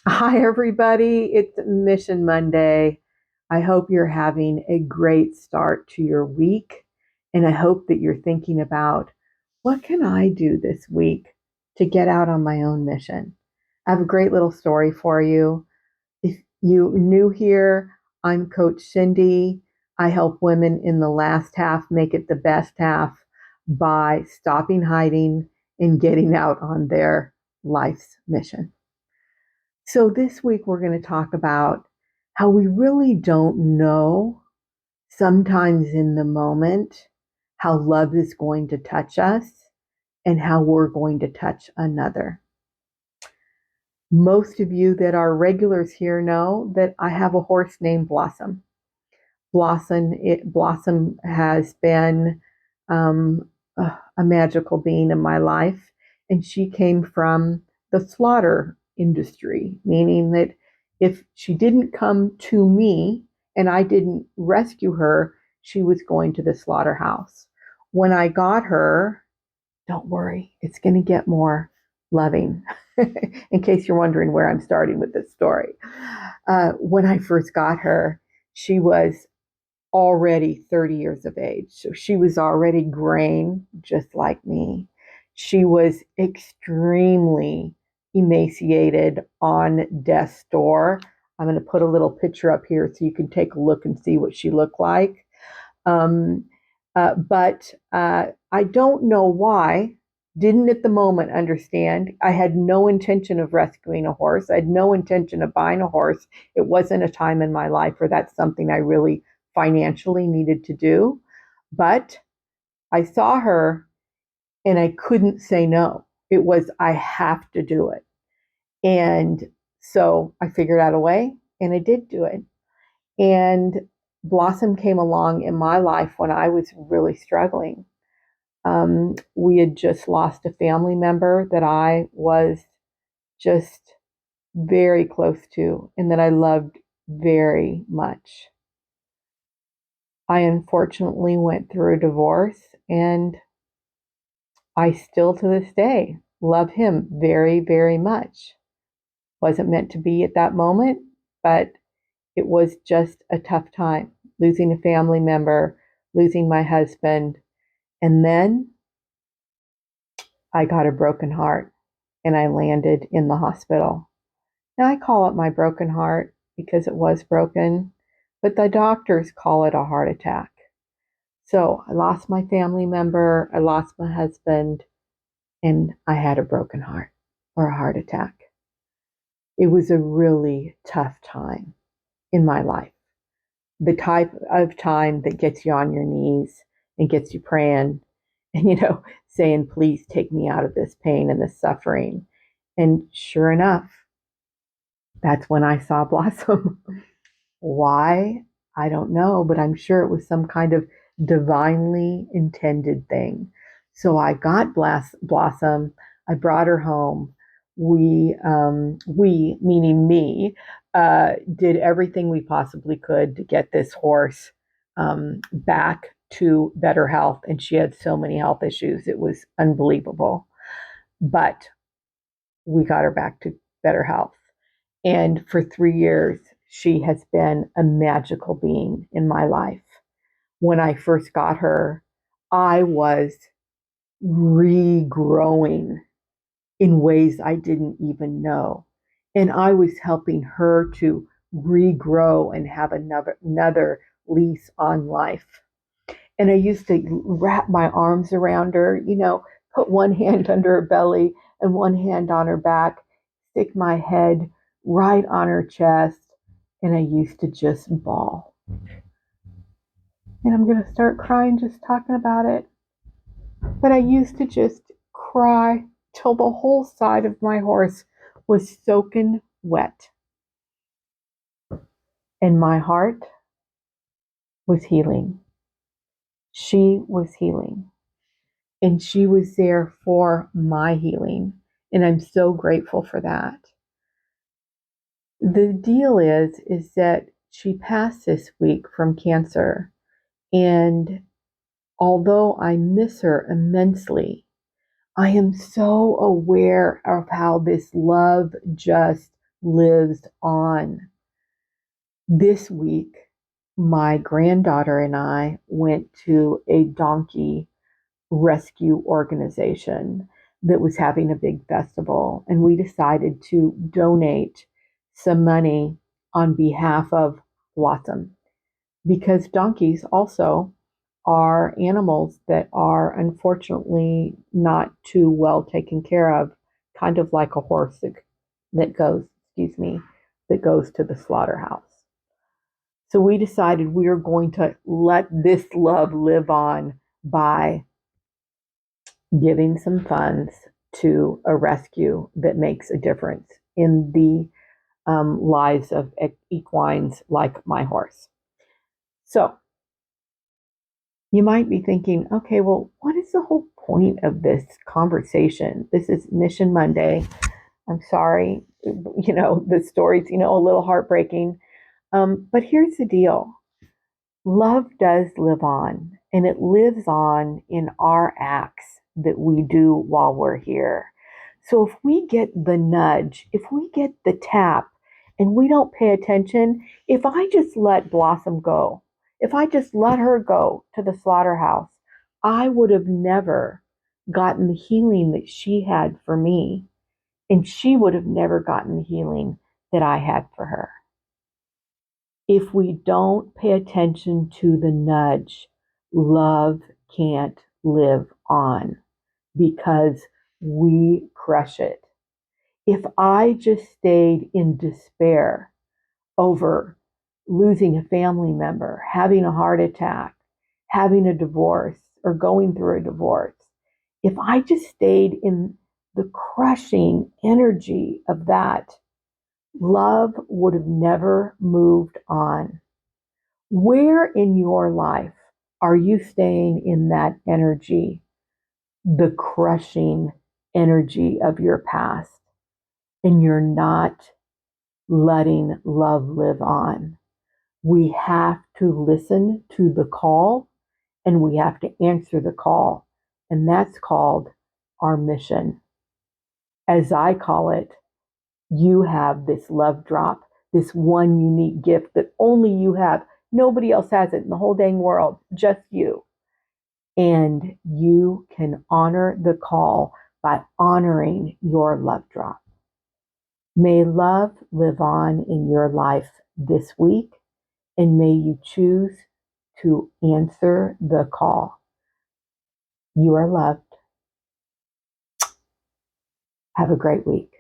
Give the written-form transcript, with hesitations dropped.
Hi, everybody. It's Mission Monday. I hope you're having a great start to your week. And I hope that you're thinking about what can I do this week to get out on my own mission? I have a great little story for you. If you new here, I'm Coach Cindy. I help women in the last half make it the best half by stopping hiding and getting out on their life's mission. So, this week we're going to talk about how we really don't know sometimes in the moment how love is going to touch us and how we're going to touch another. Most of you that are regulars here know that I have a horse named Blossom. Blossom has been um, a magical being in my life, and she came from the slaughter industry, meaning that if she didn't come to me and I didn't rescue her, she was going to the slaughterhouse. When I got her, don't worry, it's going to get more loving. In case you're wondering where I'm starting with this story, when I first got her, she was already 30 years of age. So she was already graying, just like me. She was extremely emaciated on death's door. I'm going to put a little picture up here so you can take a look and see what she looked like. Um, but I don't know why. Didn't at the moment understand. I had no intention of rescuing a horse. I had no intention of buying a horse. It wasn't a time in my life where that's something I really financially needed to do. But I saw her and I couldn't say no. It was, I have to do it. And so I figured out a way and I did do it. And Blossom came along in my life when I was really struggling. We had just lost a family member that I was just very close to and that I loved very much. I unfortunately went through a divorce and I still to this day love him very, very much. Wasn't meant to be at that moment, but it was just a tough time losing a family member, losing my husband. And then I got a broken heart and I landed in the hospital. Now I call it my broken heart because it was broken, but the doctors call it a heart attack. So I lost my family member, I lost my husband, and I had a broken heart or a heart attack. It was a really tough time in my life. The type of time that gets you on your knees and gets you praying and, saying, please take me out of this pain and this suffering. And sure enough, that's when I saw Blossom. Why? I don't know, but I'm sure it was some kind of divinely intended thing. So I got Blossom. I brought her home. We meaning me, did everything we possibly could to get this horse back to better health. And she had so many health issues. It was unbelievable. But we got her back to better health. And for 3 years, she has been a magical being in my life. When I first got her, I was regrowing in ways I didn't even know. And I was helping her to regrow and have another lease on life. And I used to wrap my arms around her, put one hand under her belly and one hand on her back, stick my head right on her chest, and I used to just bawl. And I'm going to start crying just talking about it. But I used to just cry till the whole side of my horse was soaking wet. And my heart was healing. She was healing. And she was there for my healing. And I'm so grateful for that. The deal is that she passed this week from cancer. And although I miss her immensely, I am so aware of how this love just lives on. This week, my granddaughter and I went to a donkey rescue organization that was having a big festival, and we decided to donate some money on behalf of Blossom because donkeys also are animals that are unfortunately not too well taken care of, kind of like a horse that goes, excuse me, that goes to the slaughterhouse. So we decided we are going to let this love live on by giving some funds to a rescue that makes a difference in the lives of equines like my horse. So you might be thinking, okay, well, what is the whole point of this conversation? This is Mission Monday. I'm sorry, the story's, a little heartbreaking. But here's the deal. Love does live on, and it lives on in our acts that we do while we're here. So if we get the nudge, if we get the tap, and we don't pay attention, if I just let Blossom go, if I just let her go to the slaughterhouse, I would have never gotten the healing that she had for me, and she would have never gotten the healing that I had for her. If we don't pay attention to the nudge, love can't live on because we crush it. If I just stayed in despair over losing a family member, having a heart attack, having a divorce, or going through a divorce, if I just stayed in the crushing energy of that, love would have never moved on. Where in your life are you staying in that energy, the crushing energy of your past, and you're not letting love live on? We have to listen to the call and we have to answer the call. And that's called our mission. As I call it, you have this love drop, this one unique gift that only you have. Nobody else has it in the whole dang world, just you. And you can honor the call by honoring your love drop. May love live on in your life this week, and may you choose to answer the call. You are loved. Have a great week.